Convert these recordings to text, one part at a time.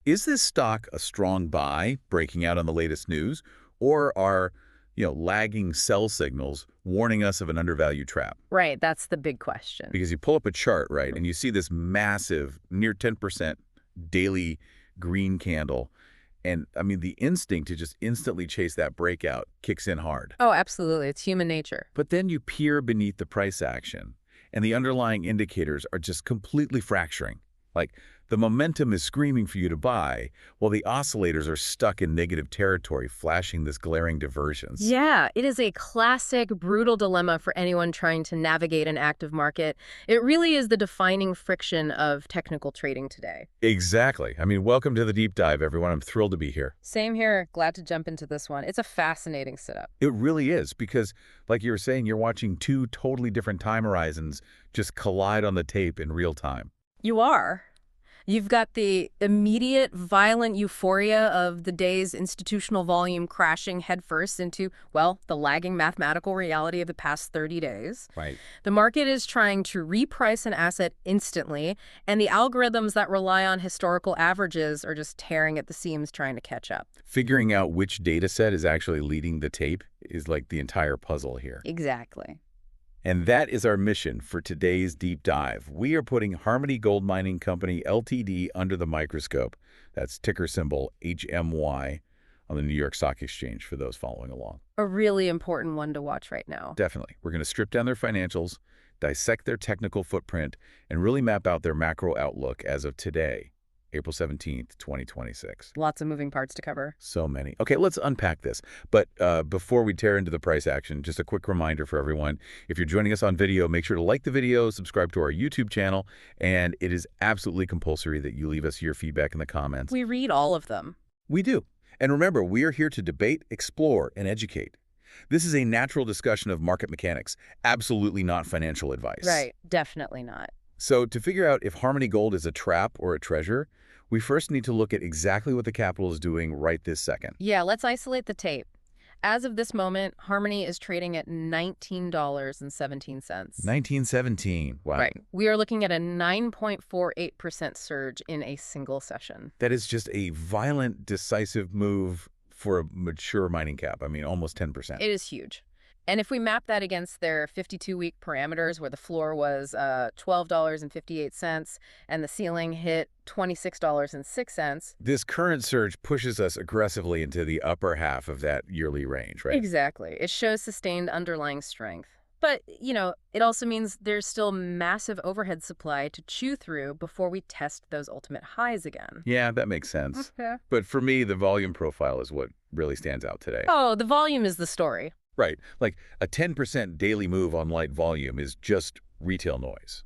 Is this stock a strong buy, breaking out on the latest news, or are, lagging sell signals warning us of an undervalued trap? Right, that's the big question. Because you pull up a chart, right, and you see this massive, near 10% daily green candle, and, I mean, the instinct to just instantly chase that breakout kicks in hard. Oh, absolutely. It's human nature. But then you peer beneath the price action, and the underlying indicators are just completely fracturing. Like, the momentum is screaming for you to buy, while the oscillators are stuck in negative territory, flashing this glaring divergence. Yeah, it is a classic, brutal dilemma for anyone trying to navigate an active market. It really is the defining friction of technical trading today. Exactly. I mean, welcome to the deep dive, everyone. I'm thrilled to be here. Same here. Glad to jump into this one. It's a fascinating setup. It really is, because, like you were saying, you're watching two totally different time horizons just collide on the tape in real time. You are. You've got the immediate, violent euphoria of the day's institutional volume crashing headfirst into, well, the lagging mathematical reality of the past 30 days. Right. The market is trying to reprice an asset instantly, and the algorithms that rely on historical averages are just tearing at the seams trying to catch up. Figuring out which data set is actually leading the tape is like the entire puzzle here. Exactly. And that is our mission for today's deep dive. We are putting Harmony Gold Mining Company, Ltd. under the microscope. That's ticker symbol HMY on the New York Stock Exchange for those following along. A really important one to watch right now. Definitely. We're going to strip down their financials, dissect their technical footprint, and really map out their macro outlook as of today, April 17th, 2026. Lots of moving parts to cover. So many. Okay, let's unpack this. But before we tear into the price action, just a quick reminder for everyone. If you're joining us on video, make sure to like the video, subscribe to our YouTube channel, and it is absolutely compulsory that you leave us your feedback in the comments. We read all of them. We do. And remember, we are here to debate, explore, and educate. This is a natural discussion of market mechanics, absolutely not financial advice. Right, definitely not. So to figure out if Harmony Gold is a trap or a treasure, we first need to look at exactly what the capital is doing right this second. Yeah, let's isolate the tape. As of this moment, Harmony is trading at $19.17. $19.17. Wow. Right. We are looking at a 9.48% surge in a single session. That is just a violent, decisive move for a mature mining cap. I mean, almost 10%. It is huge. And if we map that against their 52-week parameters, where the floor was $12.58 and the ceiling hit $26.06. This current surge pushes us aggressively into the upper half of that yearly range, right? Exactly. It shows sustained underlying strength. But, it also means there's still massive overhead supply to chew through before we test those ultimate highs again. Yeah, that makes sense. Okay. But for me, the volume profile is what really stands out today. Oh, the volume is the story. Right. Like a 10% daily move on light volume is just retail noise.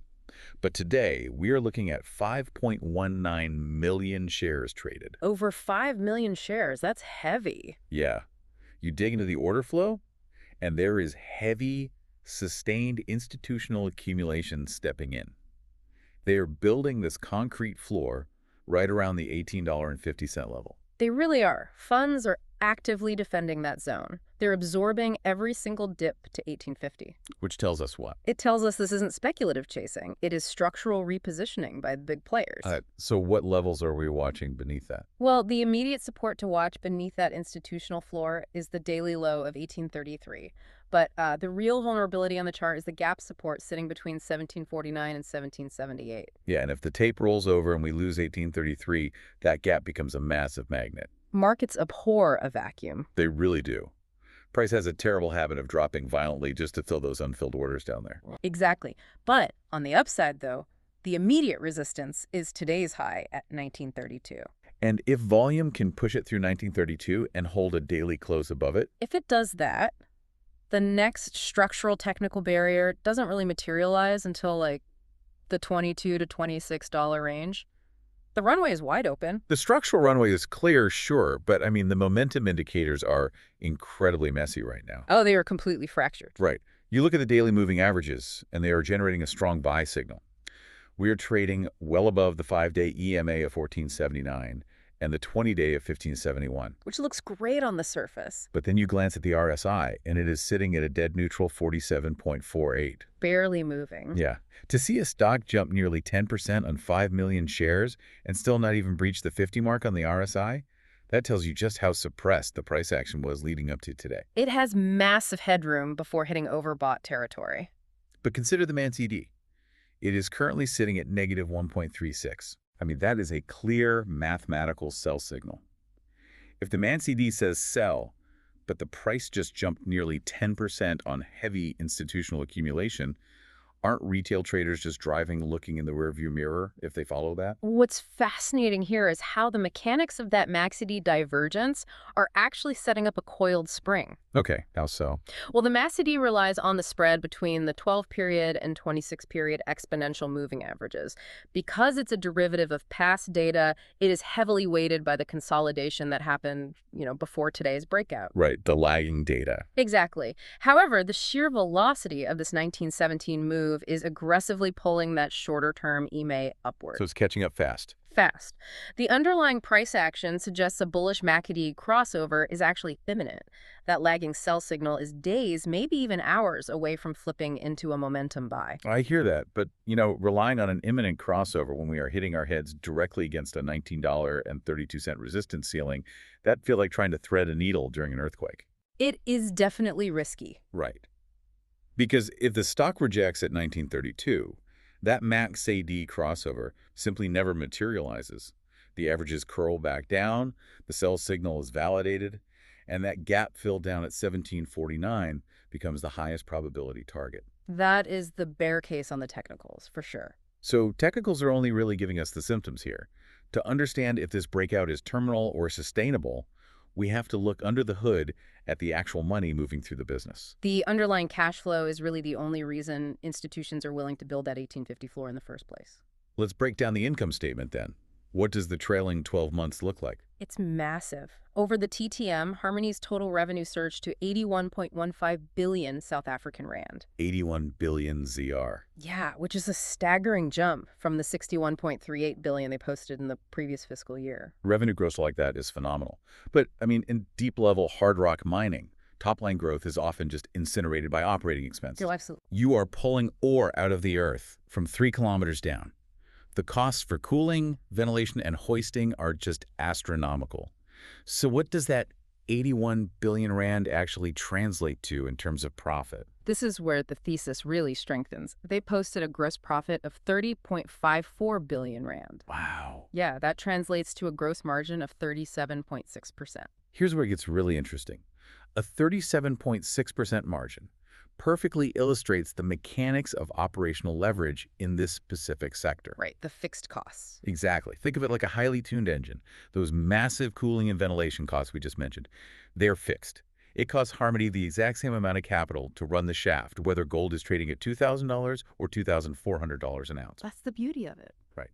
But today, we are looking at 5.19 million shares traded. Over 5 million shares. That's heavy. Yeah. You dig into the order flow, and there is heavy, sustained institutional accumulation stepping in. They are building this concrete floor right around the $18.50 level. They really are. Funds are actively defending that zone. They're absorbing every single dip to 1850. Which tells us what? It tells us this isn't speculative chasing. It is structural repositioning by the big players. So what levels are we watching beneath that? Well, the immediate support to watch beneath that institutional floor is the daily low of 1833. But the real vulnerability on the chart is the gap support sitting between 1749 and 1778. Yeah, and if the tape rolls over and we lose 1833, that gap becomes a massive magnet. Markets abhor a vacuum. They really do. Price has a terrible habit of dropping violently just to fill those unfilled orders down there. Exactly. But on the upside, though, the immediate resistance is today's high at 1932. And if volume can push it through 1932 and hold a daily close above it? If it does that, the next structural technical barrier doesn't really materialize until like the $22 to $26 range. The runway is wide open. The structural runway is clear, sure, but I mean, the momentum indicators are incredibly messy right now. Oh, they are completely fractured. Right. You look at the daily moving averages, and they are generating a strong buy signal. We are trading well above the 5-day EMA of 1479, and the 20-day of 1571. Which looks great on the surface. But then you glance at the RSI, and it is sitting at a dead neutral 47.48. Barely moving. Yeah. To see a stock jump nearly 10% on 5 million shares and still not even breach the 50 mark on the RSI, that tells you just how suppressed the price action was leading up to today. It has massive headroom before hitting overbought territory. But consider the MAN CD. It is currently sitting at negative 1.36. I mean, that is a clear mathematical sell signal. If the MAN CD says sell, but the price just jumped nearly 10% on heavy institutional accumulation, aren't retail traders just driving, looking in the rearview mirror if they follow that? What's fascinating here is how the mechanics of that MACD divergence are actually setting up a coiled spring. Okay, how so? Well, the MACD relies on the spread between the 12-period and 26-period exponential moving averages. Because it's a derivative of past data, it is heavily weighted by the consolidation that happened, before today's breakout. Right, the lagging data. Exactly. However, the sheer velocity of this 1917 move is aggressively pulling that shorter-term EMA upward. So it's catching up fast. Fast. The underlying price action suggests a bullish MACD crossover is actually imminent. That lagging sell signal is days, maybe even hours away from flipping into a momentum buy. I hear that, but, relying on an imminent crossover when we are hitting our heads directly against a $19.32 resistance ceiling, that feels like trying to thread a needle during an earthquake. It is definitely risky. Right. Because if the stock rejects at 1932, that MACD crossover simply never materializes. The averages curl back down, the sell signal is validated, and that gap fill down at 1749 becomes the highest probability target. That is the bear case on the technicals, for sure. So technicals are only really giving us the symptoms here. To understand if this breakout is terminal or sustainable, we have to look under the hood at the actual money moving through the business. The underlying cash flow is really the only reason institutions are willing to build that 1850 floor in the first place. Let's break down the income statement then. What does the trailing 12 months look like? It's massive. Over the TTM, Harmony's total revenue surged to 81.15 billion South African rand. 81 billion ZR. Yeah, which is a staggering jump from the 61.38 billion they posted in the previous fiscal year. Revenue growth like that is phenomenal. But, in deep-level hard rock mining, top-line growth is often just incinerated by operating expenses. Absolutely. You are pulling ore out of the earth from 3 kilometers down. The costs for cooling, ventilation, and hoisting are just astronomical. So what does that 81 billion rand actually translate to in terms of profit? This is where the thesis really strengthens. They posted a gross profit of 30.54 billion rand. Wow. Yeah, that translates to a gross margin of 37.6%. Here's where it gets really interesting. A 37.6% margin perfectly illustrates the mechanics of operational leverage in this specific sector. Right, the fixed costs. Exactly. Think of it like a highly tuned engine. Those massive cooling and ventilation costs we just mentioned, they're fixed. It costs Harmony the exact same amount of capital to run the shaft, whether gold is trading at $2,000 or $2,400 an ounce. That's the beauty of it. Right.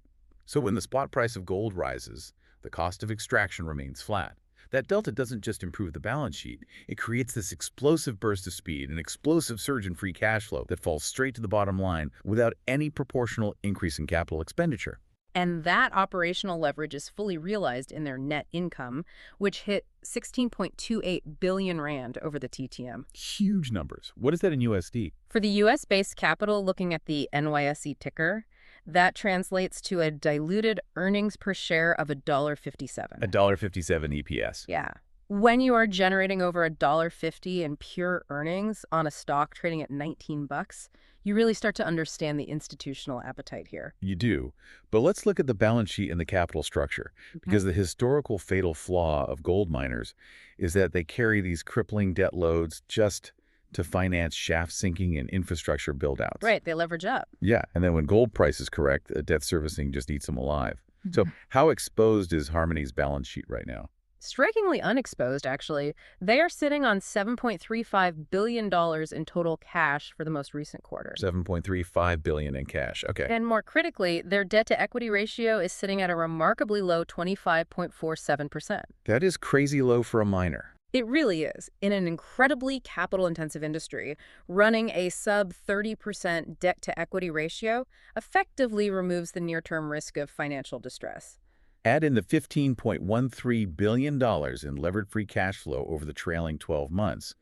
So when the spot price of gold rises, the cost of extraction remains flat. That delta doesn't just improve the balance sheet. It creates this explosive burst of speed, an explosive surge in free cash flow that falls straight to the bottom line without any proportional increase in capital expenditure. And that operational leverage is fully realized in their net income, which hit 16.28 billion rand over the TTM. Huge numbers. What is that in USD? For the US-based capital, looking at the NYSE ticker, that translates to a diluted earnings per share of $1.57. $1.57 EPS. Yeah. When you are generating over $1.50 in pure earnings on a stock trading at 19 bucks, you really start to understand the institutional appetite here. You do. But let's look at the balance sheet and the capital structure, because the historical fatal flaw of gold miners is that they carry these crippling debt loads just to finance shaft sinking and infrastructure build-outs. Right, they leverage up. Yeah, and then when gold price is correct, debt servicing just eats them alive. So how exposed is Harmony's balance sheet right now? Strikingly unexposed, actually. They are sitting on $7.35 billion in total cash for the most recent quarter. $7.35 billion in cash. Okay. And more critically, their debt-to-equity ratio is sitting at a remarkably low 25.47%. That is crazy low for a miner. It really is. In an incredibly capital-intensive industry, running a sub-30% debt-to-equity ratio effectively removes the near-term risk of financial distress. Add in the $15.13 billion in levered free cash flow over the trailing 12 months,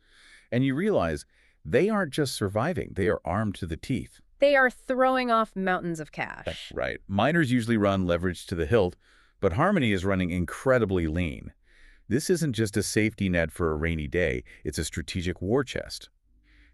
and you realize they aren't just surviving, they are armed to the teeth. They are throwing off mountains of That's cash. right. Miners usually run leverage to the hilt, but Harmony is running incredibly lean. This isn't just a safety net for a rainy day, it's a strategic war chest.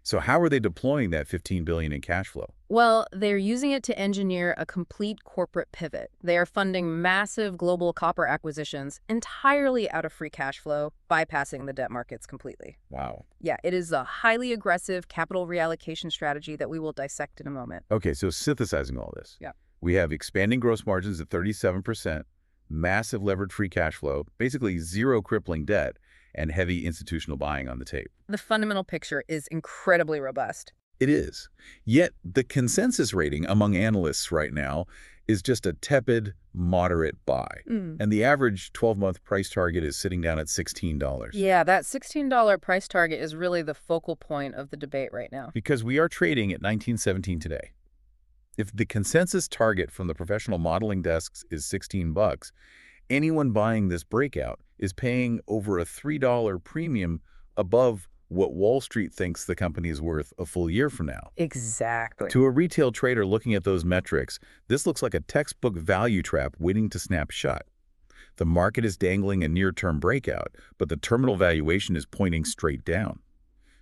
So how are they deploying that $15 billion in cash flow? Well, they're using it to engineer a complete corporate pivot. They are funding massive global copper acquisitions entirely out of free cash flow, bypassing the debt markets completely. Wow. Yeah, it is a highly aggressive capital reallocation strategy that we will dissect in a moment. Okay, so synthesizing all this. Yeah. We have expanding gross margins at 37%, massive levered free cash flow, basically zero crippling debt, and heavy institutional buying on the tape. The fundamental picture is incredibly robust. It is. Yet the consensus rating among analysts right now is just a tepid, moderate buy. And the average 12-month price target is sitting down at $16. Yeah, that $16 price target is really the focal point of the debate right now. Because we are trading at 1917 today. If the consensus target from the professional modeling desks is $16, anyone buying this breakout is paying over a $3 premium above what Wall Street thinks the company is worth a full year from now. Exactly. To a retail trader looking at those metrics, this looks like a textbook value trap waiting to snap shut. The market is dangling a near-term breakout, but the terminal valuation is pointing straight down.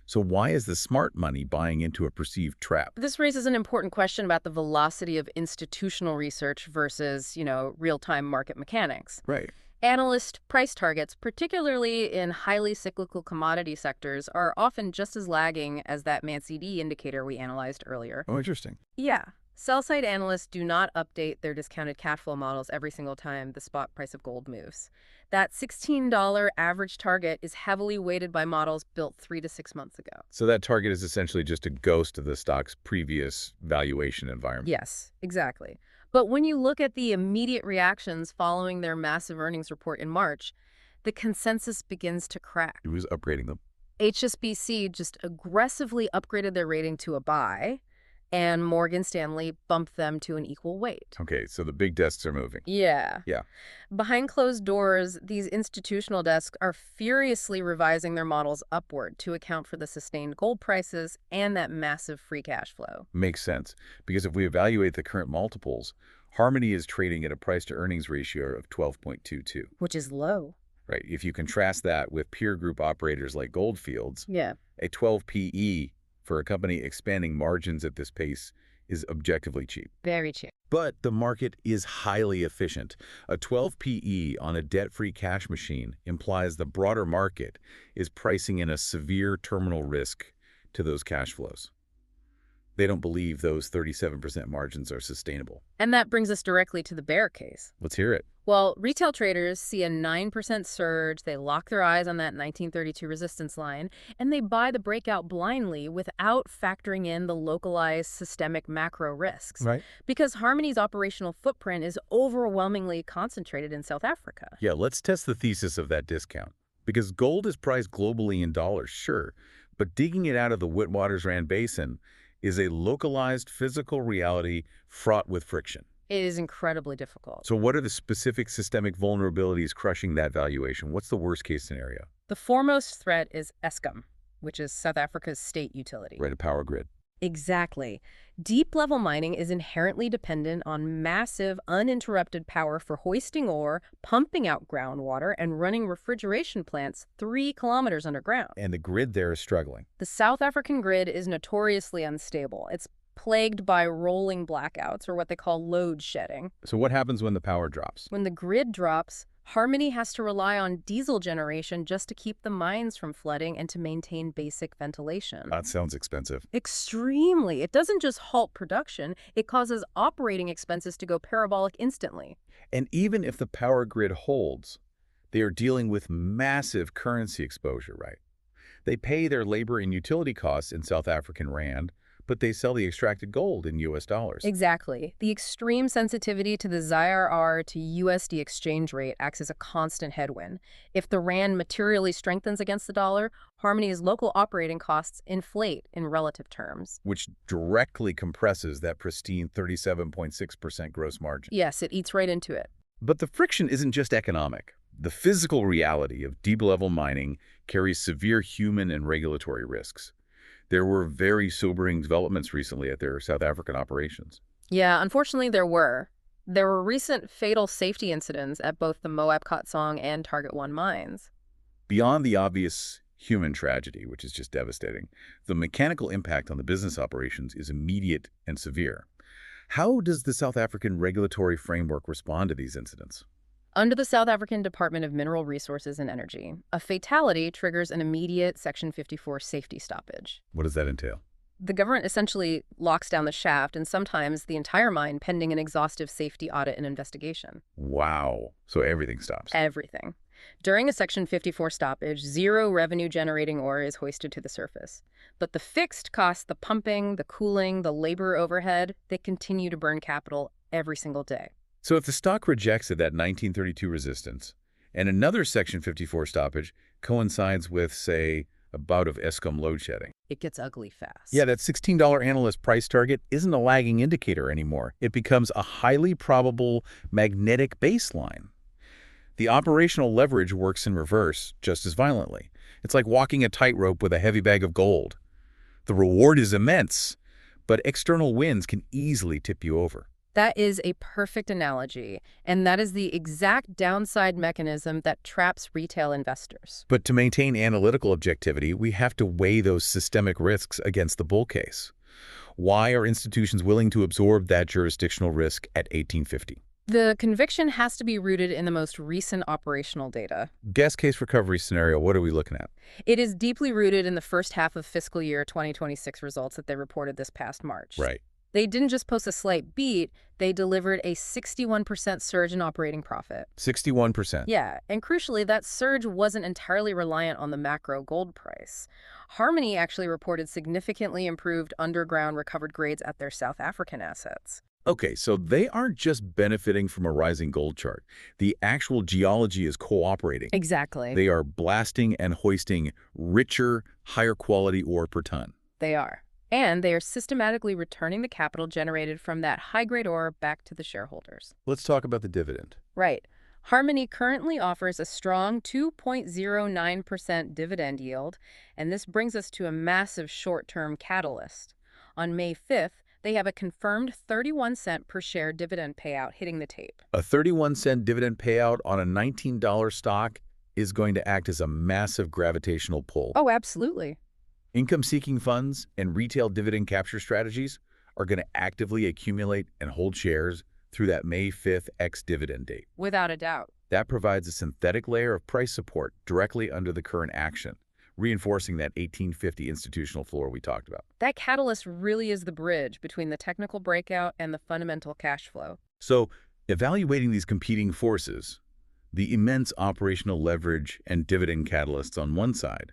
So why is the smart money buying into a perceived trap? This raises an important question about the velocity of institutional research versus, real-time market mechanics. Right. Analyst price targets, particularly in highly cyclical commodity sectors, are often just as lagging as that MANCD indicator we analyzed earlier. Oh, interesting. Yeah. Sell-side analysts do not update their discounted cash flow models every single time the spot price of gold moves. That $16 average target is heavily weighted by models built 3 to 6 months ago. So that target is essentially just a ghost of the stock's previous valuation environment. Yes, exactly. But when you look at the immediate reactions following their massive earnings report in March, the consensus begins to crack. Who's upgrading them? HSBC just aggressively upgraded their rating to a buy, and Morgan Stanley bumped them to an equal weight. Okay, so the big desks are moving. Yeah. Yeah. Behind closed doors, these institutional desks are furiously revising their models upward to account for the sustained gold prices and that massive free cash flow. Makes sense, because if we evaluate the current multiples, Harmony is trading at a price-to-earnings ratio of 12.22. Which is low. Right. If you contrast that with peer group operators like Goldfields, Yeah. a 12 PE for a company expanding margins at this pace is objectively cheap. Very cheap. But the market is highly efficient. A 12 PE on a debt-free cash machine implies the broader market is pricing in a severe terminal risk to those cash flows. They don't believe those 37% margins are sustainable. And that brings us directly to the bear case. Let's hear it. Well, retail traders see a 9% surge, they lock their eyes on that 1932 resistance line, and they buy the breakout blindly without factoring in the localized systemic macro risks. Right. Because Harmony's operational footprint is overwhelmingly concentrated in South Africa. Yeah, let's test the thesis of that discount. Because gold is priced globally in dollars, sure, but digging it out of the Witwatersrand Basin is a localized physical reality fraught with friction. It is incredibly difficult. So what are the specific systemic vulnerabilities crushing that valuation? What's the worst-case scenario? The foremost threat is Eskom, which is South Africa's state utility. Right, a power grid. Exactly. Deep-level mining is inherently dependent on massive, uninterrupted power for hoisting ore, pumping out groundwater, and running refrigeration plants 3 kilometers underground. And the grid there is struggling. The South African grid is notoriously unstable. It's plagued by rolling blackouts, or what they call load shedding. So what happens when the power drops? When the grid drops, Harmony has to rely on diesel generation just to keep the mines from flooding and to maintain basic ventilation. That sounds expensive. Extremely. It doesn't just halt production, it causes operating expenses to go parabolic instantly. And even if the power grid holds, they are dealing with massive currency exposure, right? They pay their labor and utility costs in South African rand, but they sell the extracted gold in US dollars. Exactly. The extreme sensitivity to the ZIRR to USD exchange rate acts as a constant headwind. If the rand materially strengthens against the dollar, Harmony's local operating costs inflate in relative terms. Which directly compresses that pristine 37.6% gross margin. Yes, it eats right into it. But the friction isn't just economic. The physical reality of deep-level mining carries severe human and regulatory risks. There were very sobering developments recently at their South African operations. Yeah, unfortunately there were. There were recent fatal safety incidents at both the Moab Khotsong and Target 1 mines. Beyond the obvious human tragedy, which is just devastating, the mechanical impact on the business operations is immediate and severe. How does the South African regulatory framework respond to these incidents? Under the South African Department of Mineral Resources and Energy, a fatality triggers an immediate Section 54 safety stoppage. What does that entail? The government essentially locks down the shaft and sometimes the entire mine pending an exhaustive safety audit and investigation. Wow. So everything stops. Everything. During a Section 54 stoppage, zero revenue-generating ore is hoisted to the surface. But the fixed costs, the pumping, the cooling, the labor overhead, they continue to burn capital every single day. So if the stock rejects at that 1932 resistance, and another Section 54 stoppage coincides with, say, a bout of Eskom load shedding. It gets ugly fast. Yeah, that $16 analyst price target isn't a lagging indicator anymore. It becomes a highly probable magnetic baseline. The operational leverage works in reverse just as violently. It's like walking a tightrope with a heavy bag of gold. The reward is immense, but external winds can easily tip you over. That is a perfect analogy, and that is the exact downside mechanism that traps retail investors. But to maintain analytical objectivity, we have to weigh those systemic risks against the bull case. Why are institutions willing to absorb that jurisdictional risk at 1850? The conviction has to be rooted in the most recent operational data. Best case recovery scenario, what are we looking at? It is deeply rooted in the first half of fiscal year 2026 results that they reported this past March. Right. They didn't just post a slight beat, they delivered a 61% surge in operating profit. 61%. Yeah, and crucially, that surge wasn't entirely reliant on the macro gold price. Harmony actually reported significantly improved underground recovered grades at their South African assets. Okay, so they aren't just benefiting from a rising gold chart. The actual geology is cooperating. Exactly. They are blasting and hoisting richer, higher quality ore per ton. They are. And they are systematically returning the capital generated from that high-grade ore back to the shareholders. Let's talk about the dividend. Right. Harmony currently offers a strong 2.09% dividend yield, and this brings us to a massive short-term catalyst. On May 5th, they have a confirmed 31-cent per share dividend payout hitting the tape. A 31-cent dividend payout on a $19 stock is going to act as a massive gravitational pull. Oh, absolutely. Income-seeking funds and retail dividend capture strategies are going to actively accumulate and hold shares through that May 5th ex-dividend date. Without a doubt. That provides a synthetic layer of price support directly under the current action, reinforcing that 1850 institutional floor we talked about. That catalyst really is the bridge between the technical breakout and the fundamental cash flow. So, evaluating these competing forces, the immense operational leverage and dividend catalysts on one side,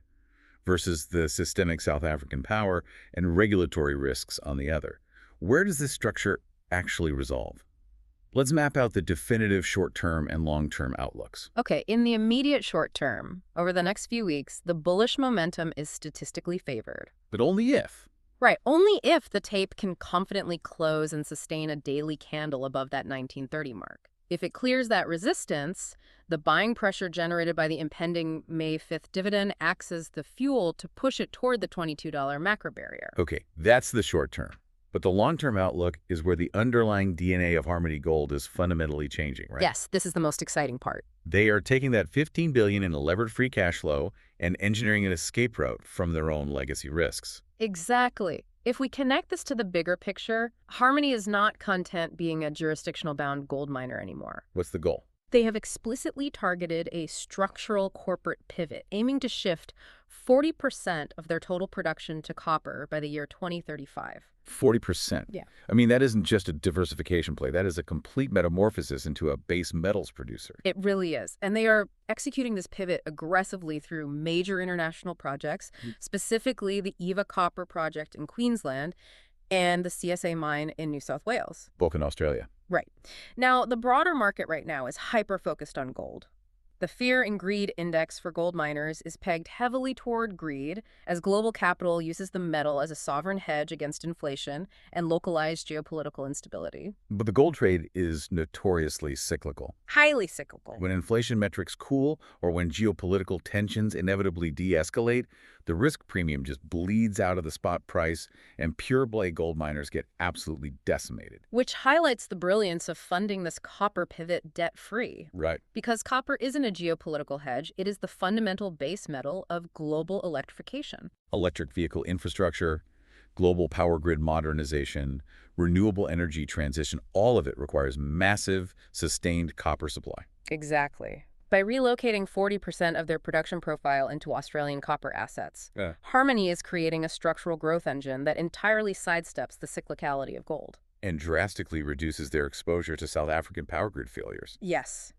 versus the systemic South African power and regulatory risks on the other. Where does this structure actually resolve? Let's map out the definitive short-term and long-term outlooks. Okay, in the immediate short term, over the next few weeks, the bullish momentum is statistically favored. But only if. Right, only if the tape can confidently close and sustain a daily candle above that 1930 mark. If it clears that resistance, the buying pressure generated by the impending May 5th dividend acts as the fuel to push it toward the $22 macro barrier. Okay, that's the short term. But the long-term outlook is where the underlying DNA of Harmony Gold is fundamentally changing, right? Yes, this is the most exciting part. They are taking that $15 billion in levered free cash flow and engineering an escape route from their own legacy risks. Exactly. If we connect this to the bigger picture, Harmony is not content being a jurisdictional-bound gold miner anymore. What's the goal? They have explicitly targeted a structural corporate pivot, aiming to shift 40% of their total production to copper by the year 2035. 40%. Yeah. I mean, that isn't just a diversification play. That is a complete metamorphosis into a base metals producer. It really is. And they are executing this pivot aggressively through major international projects, specifically the Eva Copper project in Queensland and the CSA mine in New South Wales. Both in Australia. Right. Now, the broader market right now is hyper-focused on gold. The Fear and Greed Index for gold miners is pegged heavily toward greed as global capital uses the metal as a sovereign hedge against inflation and localized geopolitical instability. But the gold trade is notoriously cyclical. Highly cyclical. When inflation metrics cool or when geopolitical tensions inevitably de-escalate, the risk premium just bleeds out of the spot price and pure-play gold miners get absolutely decimated. Which highlights the brilliance of funding this copper pivot debt-free. Right. Because copper isn't a geopolitical hedge, it is the fundamental base metal of global electrification. Electric vehicle infrastructure, global power grid modernization, renewable energy transition, all of it requires massive, sustained copper supply. Exactly. By relocating 40% of their production profile into Australian copper assets, Yeah. Harmony is creating a structural growth engine that entirely sidesteps the cyclicality of gold. And drastically reduces their exposure to South African power grid failures. Yes.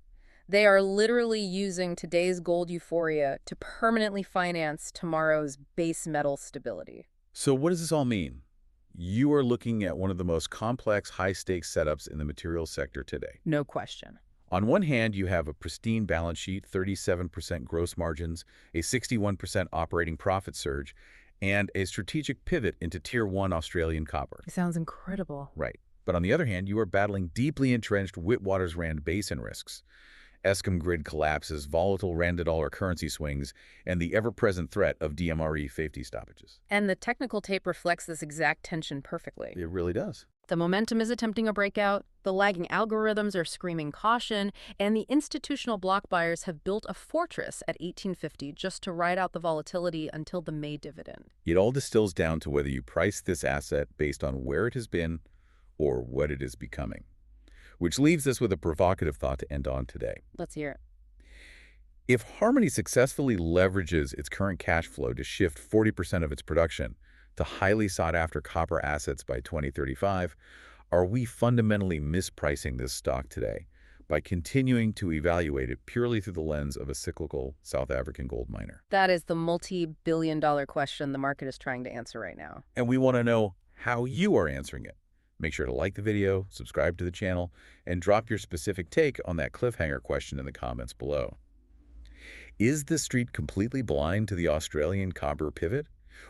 They are literally using today's gold euphoria to permanently finance tomorrow's base metal stability. So what does this all mean? You are looking at one of the most complex, high-stakes setups in the materials sector today. No question. On one hand, you have a pristine balance sheet, 37% gross margins, a 61% operating profit surge, and a strategic pivot into Tier 1 Australian copper. It sounds incredible. Right. But on the other hand, you are battling deeply entrenched Witwatersrand basin risks. Eskom grid collapses, volatile rand-to-dollar currency swings, and the ever-present threat of DMRE safety stoppages. And the technical tape reflects this exact tension perfectly. It really does. The momentum is attempting a breakout, the lagging algorithms are screaming caution, and the institutional block buyers have built a fortress at 1850 just to ride out the volatility until the May dividend. It all distills down to whether you price this asset based on where it has been or what it is becoming. Which leaves us with a provocative thought to end on today. Let's hear it. If Harmony successfully leverages its current cash flow to shift 40% of its production to highly sought-after copper assets by 2035, are we fundamentally mispricing this stock today by continuing to evaluate it purely through the lens of a cyclical South African gold miner? That is the multi-billion-dollar question the market is trying to answer right now. And we want to know how you are answering it. Make sure to like the video, subscribe to the channel, and drop your specific take on that cliffhanger question in the comments below. Is the street completely blind to the Australian copper pivot?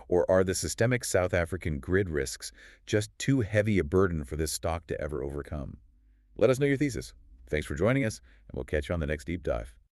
Or are the systemic South African grid risks just too heavy a burden for this stock to ever overcome? Let us know your thesis. Thanks for joining us, and we'll catch you on the next deep dive.